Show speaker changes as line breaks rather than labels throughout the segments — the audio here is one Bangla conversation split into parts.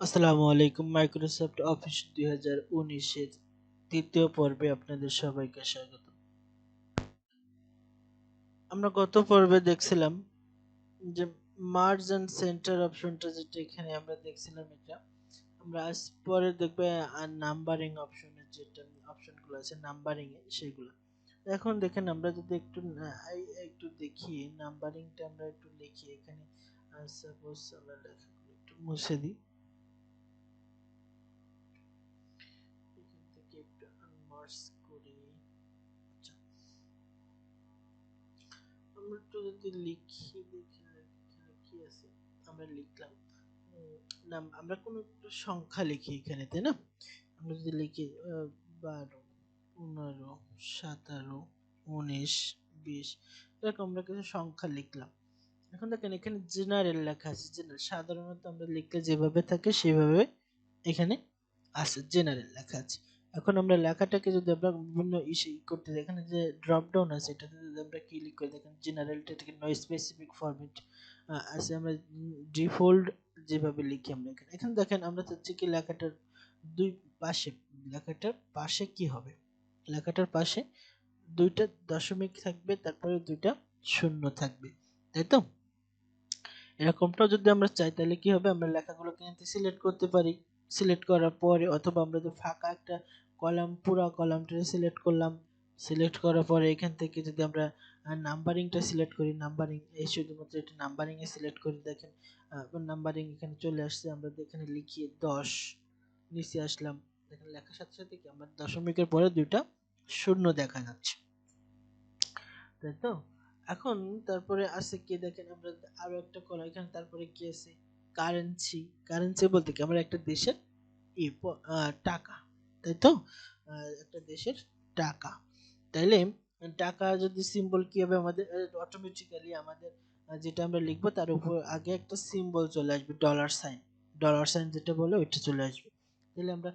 আসসালামু আলাইকুম। মাইক্রোসফট অফিস 2019-এর তৃতীয় পর্বে আপনাদের সবাইকে স্বাগত। আমরা গত পর্বে দেখছিলাম যে মার্জ এন্ড সেন্টার অপশনটা, যেটা এখানে আমরা দেখছিলাম, এটা আমরা আজ পরে দেখবে নাম্বারিং অপশনের যেটা অপশনগুলো আছে নাম্বারিং এ সেগুলো। এখন দেখেন আমরা যদি একটু দেখি নাম্বারিংটা, আমরা একটু লিখি এখানে। সাপোজ আমরা লেখাগুলো একটু মুছে দিই, এখান থেকে একটু আনমার্স করি। আচ্ছা, আমরা একটু যদি লিখি, দেখি এখানে কি আছে। আমরা লিখলাম নাম, আমরা কোনো একটা সংখ্যা লিখি এখানে, তাই না? আমরা যদি লিখি 12, 15, 17, 19, 20, এরকম আমরা কিছু সংখ্যা লিখলাম। এখন দেখেন এখানে জেনারেল লেখা আছে। জেনারেল সাধারণত আমরা লিখলে যেভাবে থাকে সেভাবে এখানে আছে, জেনারেল লেখা আছে। এখন আমরা লেখাটাকে যদি আমরা বিভিন্ন ইসে করতে যাই, এখানে যে ড্রপ ডাউন আছে এটাতে যদি আমরা ক্লিক করে দেখেন জেনারেলটা থেকে নো স্পেসিফিক ফরম্যাট আছে। আমরা ডিফল্ট যেভাবে লিখি আমরা এখানে, এখানে দেখেন আমরা চাচ্ছি কি লেখাটার দুই পাশে, লেখাটার পাশে কি হবে, লেখাটার পাশে দুইটা দশমিক থাকবে, তারপরে দুইটা শূন্য থাকবে, তাই তো? এরকমটাও যদি আমরা চাই তাহলে কি হবে, আমরা লেখাগুলো কিন্তু সিলেক্ট করতে পারি। সিলেক্ট করার পরে অথবা আমরা যদি ফাঁকা একটা কলাম, পুরো কলামটা সিলেক্ট করলাম। সিলেক্ট করার পরে এখান থেকে যদি আমরা নাম্বারিংটা সিলেক্ট করি, নাম্বারিং এই শুধুমাত্র এটা নাম্বারিং এ সিলেক্ট করি, দেখেন নাম্বারিং এখানে চলে আসছে। আমরা এখানে লিখি 10, নিচে আসলাম, দেখেন লেখার সাথে সাথে কি আমার দশমিকের পরে দুইটা শূন্য দেখা যাচ্ছে, তাই তো? এখন তারপরে আছে কি, দেখেন আমরা আরো একটা কলা এখানে, তারপরে কি আছে, কারেন্সি। কারেন্সি বলতে কি, আমরা একটা দেশের টাকা, তাই তো? একটা দেশের টাকা, তাইলে টাকা যদি সিম্বল কি হবে আমাদের, অটোমেটিক্যালি আমাদের যেটা আমরা লিখবো তার উপর আগে একটা সিম্বল চলে আসবে, ডলার সাইন। ডলার সাইন যেটা বলে ওইটা চলে আসবে। তাহলে আমরা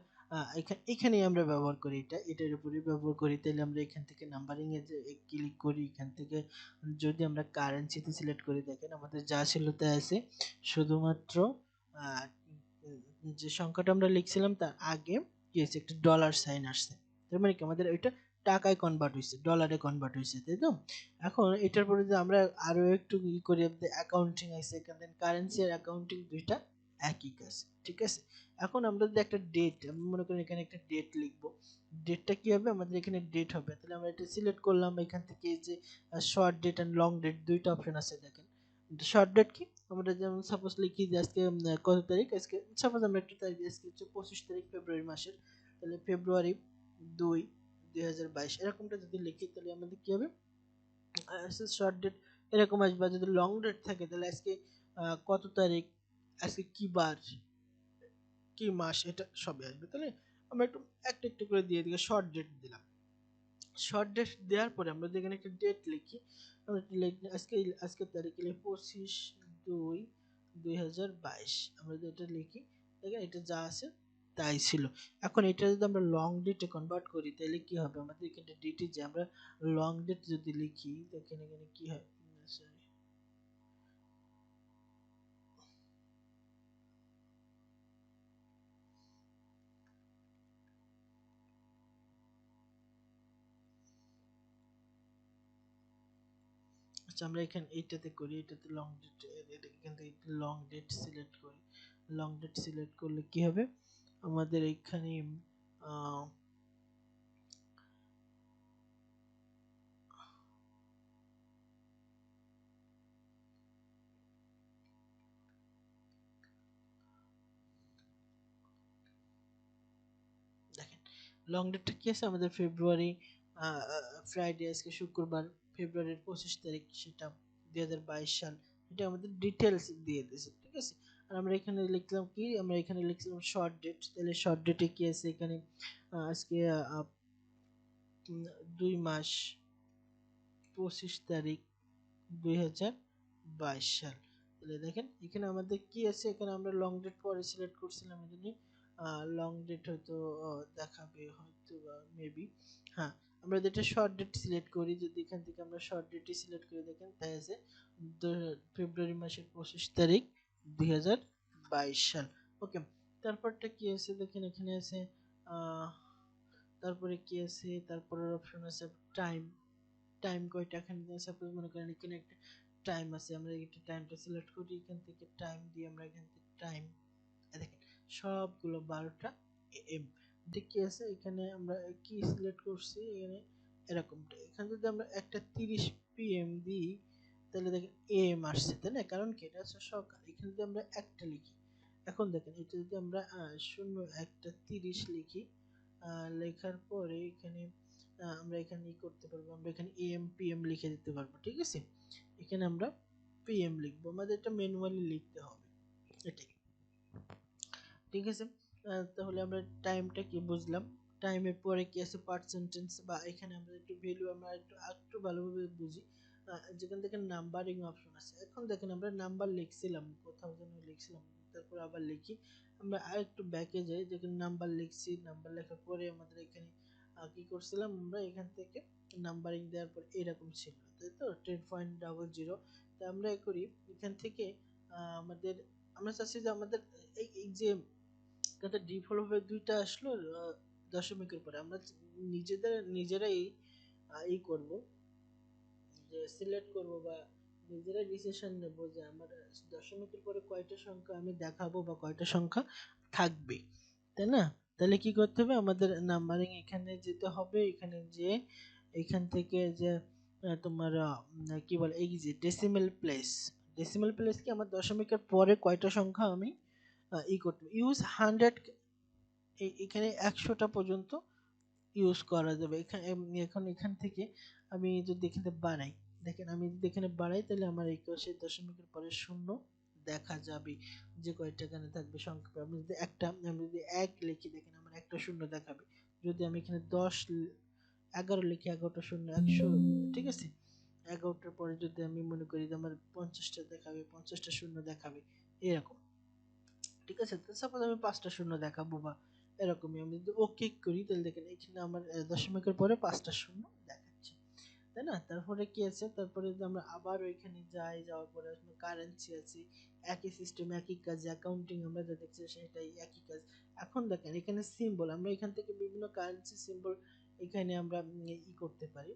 এখানেই আমরা ব্যবহার করি, এটার উপরে ব্যবহার করি। তাহলে আমরা এখান থেকে নাম্বারিং এ যে ক্লিক করি, এখান থেকে যদি আমরা কারেন্সিতে সিলেক্ট করি, দেখেন আমাদের যা ছিল তাই আছে। শুধুমাত্র আহ, যে সংখ্যাটা আমরা লিখছিলাম তার আগে কি হয়েছে, একটা ডলার সাইন আসছে। তার মানে কি আমাদের ওইটা টাকায় কনভার্ট হয়েছে, ডলারে কনভার্ট হয়েছে, তাই তো? এখন এটার পরে যে আমরা আরো একটু ই করি, অ্যাকাউন্টিং আছে এখানে, কারেন্সি আর অ্যাকাউন্টিং দুইটা একই কাজ, ঠিক আছে? এখন আমরা যদি একটা ডেট, আমি মনে করি এখানে একটা ডেট লিখবো, ডেটটা কি হবে আমাদের এখানে ডেট হবে। তাহলে আমরা এটা সিলেক্ট করলাম, এখান থেকে এই যে short date and long date দুইটা অপশন আছে, দেখেন। শর্ট ডেট কি, আমরা যেমন সাপোজ লিখি যে আজকে কত তারিখ, আজকে সাপোজ আমরা একটা তারিখ, আজকে হচ্ছে 25 তারিখ ফেব্রুয়ারি মাসের, তাহলে ফেব্রুয়ারি 2, 2022 এরকমটা যদি লিখি তাহলে আমাদের কি হবে, শর্ট ডেট এরকম আসবে। আর যদি লং ডেট থাকে তাহলে আজকে কত তারিখ, আজকে কি বার, কি মাস, এটা সবই আসবে। তাহলে আমরা একটু একটা একটু করে দিয়ে দিকে শর্ট ডেট দিলাম। শর্ট ডেট দেওয়ার পরে আমরা যদি এখানে একটা ডেট লিখি, আমরা আজকে, আজকের তারিখ লিখি 25/2/2022, আমরা যদি এটা লিখি, দেখেন এটা যা আছে তাই ছিল। এখন এটা যদি আমরা লং ডেটে কনভার্ট করি তাহলে কি হবে, আমাদের এখানে ডেটে যে আমরা লং ডেট যদি লিখি, দেখেন এখানে কি হয়। Sorry, আচ্ছা আমরা এখানে এইটাতে করি, এটাতে লং ডেট, এখান থেকে লং ডেট সিলেক্ট করি। লং ডেট সিলেক্ট করলে কি হবে, আমাদের এখানে আহ, দেখেন লং ডেটটা কি আছে আমাদের, ফেব্রুয়ারি, ফ্রাইডে, আজকে শুক্রবার, ফেব্রুয়ারির 25 তারিখ, সেটা 2022 সাল, এটা আমাদের ডিটেলস দিয়ে দিয়েছে, ঠিক আছে? আর আমরা এখানে লিখলাম কি, আমরা এখানে লিখলাম শর্ট ডেট। তাহলে শর্ট ডেটে কি আছে এখানে, আজকে 2 মাস 25 তারিখ 2022 সাল। তাহলে দেখেন এখানে আমাদের কি আছে, এখানে আমরা লং ডেট পরে সিলেক্ট করছিলাম, এখানে লং ডেট হয়তো দেখাবে হয়তো বা মেবি, হ্যাঁ। আমরা যেটা শর্ট ডেট সিলেক্ট করি, যদি এখান থেকে আমরা শর্ট ডেটই সিলেক্ট করে, দেখেন তাই আছে ফেব্রুয়ারি মাসের 25 তারিখ 2022 সাল। ওকে, তারপরটা কি আছে দেখেন, এখানে আছে আহ তারপরে কি আছে, তারপরের অপশন আছে টাইম। টাইম কয়টা, এখানে সাপোজ মনে করেন এখানে একটা টাইম আছে, আমরা একটা টাইমটা সিলেক্ট করি, এখান থেকে টাইম দিয়ে আমরা এখান থেকে টাইম দেখেন সবগুলো 12টা এম। কি আছে এখানে আমরা কি সিলেক্ট করছি, এখানে এরকমটা, এখানে যদি আমরা একটা 30 PM দিই তাহলে দেখেন এম আসছে, তাই না? কারণ কি এটা হচ্ছে সকাল। এখানে যদি আমরা একটা লিখি, এখন দেখেন এটা যদি আমরা 01টা 30 লিখি, লেখার পরে এখানে আমরা এখানে ই করতে পারবো, আমরা এখানে এম পিএম লিখে দিতে পারবো, ঠিক আছে? এখানে আমরা পিএম লিখবো, আমাদের এটা ম্যানুয়ালি লিখতে হবে, এটাই, ঠিক আছে? তাহলে আমরা টাইমটা কি বুঝলাম। টাইমের পরে কি আছে পার্সেন্টেজ, বা এখানে আমরা একটু ভ্যালু আমরা একটু ভালোভাবে বুঝি। যেখান থেকে নাম্বারিং অপশন আছে, এখন দেখেন আমরা নাম্বার লিখছিলাম, কোথাও যেন লিখছিলাম, তারপর আবার লিখি। আমরা আর একটু ব্যাকে যাই, যেখানে নাম্বার লিখছি, নাম্বার লেখার পরে আমাদের এখানে কি করছিলাম, আমরা এখান থেকে নাম্বারিং দেওয়ার পর এরকম ছিল, তাই তো 10.00। তা আমরা করি এখান থেকে আমাদের, আমরা চাচ্ছি যে আমাদের এই যে কিন্তু ডিফল্ট ভাবে দুইটা আসলো দশমিকের পরে, আমরা নিজেরাই ই করব, যে সিলেক্ট করব বা নিজেরাই ডিসিশন নেব যে আমার দশমিকের পরে কয়টা সংখ্যা আমি দেখাবো বা কয়টা সংখ্যা থাকবে, তাই না? তাহলে কি করতে হবে, আমাদের নাম্বারিং এখানে যেতে হবে, এখানে যে এখান থেকে যে তোমার কি বলে এই যে ডেসিমেল প্লেস কি আমার দশমিকের পরে কয়টা সংখ্যা আমি ই করতে ইউজ 100, এখানে 100টা পর্যন্ত ইউজ করা যাবে। এখন এখান থেকে আমি যদি এখানে বাড়াই, দেখেন আমি যদি এখানে বাড়াই তাহলে আমার এই পাশে দশমিকের পরে শূন্য দেখা যাবে, যে কয়টা এখানে থাকবে সংখ্যা। আমি যদি 1 লিখি, দেখেন আমার একটা শূন্য দেখাবে। যদি আমি এখানে 11 লিখি, 11টা শূন্য 100, ঠিক আছে? 11টার পরে যদি আমি মনে করি যে আমার 50টা দেখাবে, 50টা শূন্য দেখাবে, এরকম, ঠিক আছে? তো সাপোজ আমি 5টা শূন্য দেখাবো বা এরকমই, আমি যদি ওকে করি তাহলে দেখেন এখানে আমার দশমিকের পরে 5টা শূন্য দেখাচ্ছে, তাই না? তারপরে কি আছে, তারপরে যদি আমরা আবার ওইখানে যাই, যাওয়ার পরে কারেন্সি আছে, একই সিস্টেম একই কাজ, অ্যাকাউন্টিং আমরা যা দেখছি সেটাই একই কাজ। এখন দেখেন এখানে সিম্বল, আমরা এখান থেকে বিভিন্ন কারেন্সি সিম্বল এখানে আমরা ই করতে পারি,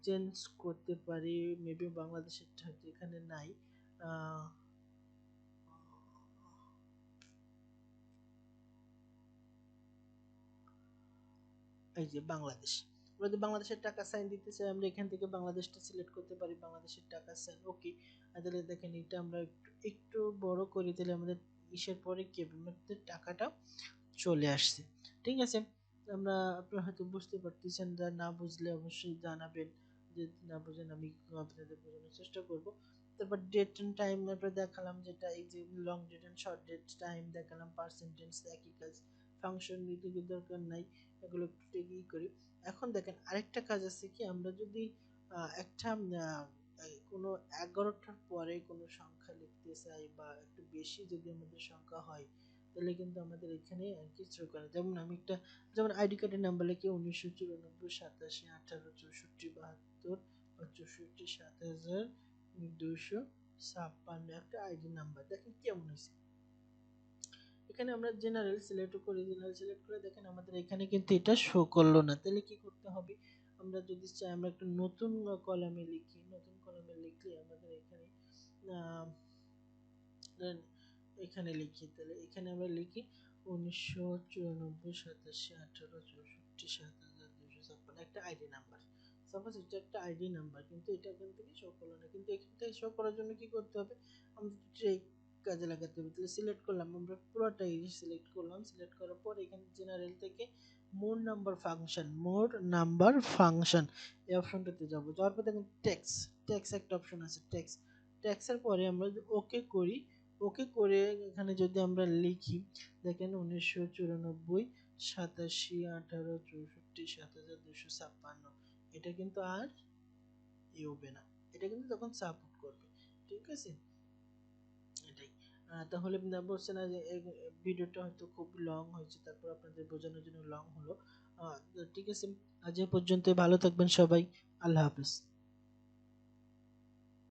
চেঞ্জ করতে পারি। মেবি বাংলাদেশের হয়তো এখানে নাই, আহ এই যে বাংলাদেশ, আমরা যদি বাংলাদেশের টাকা সাইন দিতে চাই, আমরা এখান থেকে বাংলাদেশটা সিলেক্ট করতে পারি, বাংলাদেশের টাকা সাইন, ওকে। তাহলে দেখেন এটা আমরা একটু বড় করি, তাহলে আমাদের ইসের পরে কি আমাদের টাকাটা চলে আসছে, ঠিক আছে? আমরা, আপনারা হয়তো বুঝতে পারতেছেন, যা না বুঝলে অবশ্যই জানাবেন, যে না বুঝেন আমি আপনাদের বোঝানোর চেষ্টা করব। তারপর ডেট এন্ড টাইম আমরা দেখালাম, যেটা এই যে long date and short date time দেখালাম, পার্সেন্টেজ একই কাজ, ফাংশন নিতে দরকার নাই, এগুলো একটু টেগি করি। এখন দেখেন আরেকটা কাজ আছে কি, আমরা যদি একটা কোনো 11টার পরে কোনো সংখ্যা লিখতে চাই বা একটু বেশি যদি আমাদের সংখ্যা হয়, তাহলে কিন্তু আমাদের এখানে কিছু করে, যেমন আমি একটা, যেমন আইডি কার্ডের নাম্বার লিখে 1994 87 68 64 72 একটা আইডি নাম্বার, দেখেন কেমন হয়েছে। এখানে আমরা জেনারেল সিলেক্ট করি, জেনারেল সিলেক্ট করে দেখেন আমাদের এখানে কিন্তু এটা শো করলো না, তাহলে কি করতে হবে, আমরা যদি চাই আমরা একটা নতুন কলামে লিখি, নতুন কলামে লিখলে আমাদের এখানে আহ, এখানে লিখি, তাহলে এখানে আমরা লিখি 1994 87 68 64 72 56 একটা আইডি নাম্বার। সাপোজ এটা একটা আইডি নাম্বার, কিন্তু এটা এখান থেকে শো করলো না, কিন্তু এখান থেকে শো করার জন্য কি করতে হবে, আমাদের ট্রেক কাজে লাগাতে হবে। তাহলে সিলেক্ট করলাম, আমরা পুরোটাই সিলেক্ট করলাম, সিলেক্ট করার পর এখানে জেনারেল থেকে মোর নাম্বার ফাংশন এই অপশনটাতে যাব, যাওয়ার পর দেখেন টেক্স, টেক্স একটা অপশন আছে, টেক্স, টেক্সের পরে আমরা যদি ওকে করি, ওকে করে এখানে যদি আমরা লিখি, দেখেন 1994 87 68 64 72 56, এটা কিন্তু আর ই হবে না, এটা কিন্তু তখন সাপোর্ট করবে, ঠিক আছে? এটাই। তাহলে বলছে না যে ভিডিওটা হয়তো খুব লং হয়েছে, তারপর আপনাদের বোঝানোর জন্য লং হলো। ঠিক আছে, আজ এ পর্যন্ত, ভালো থাকবেন সবাই, আল্লাহ হাফেজ।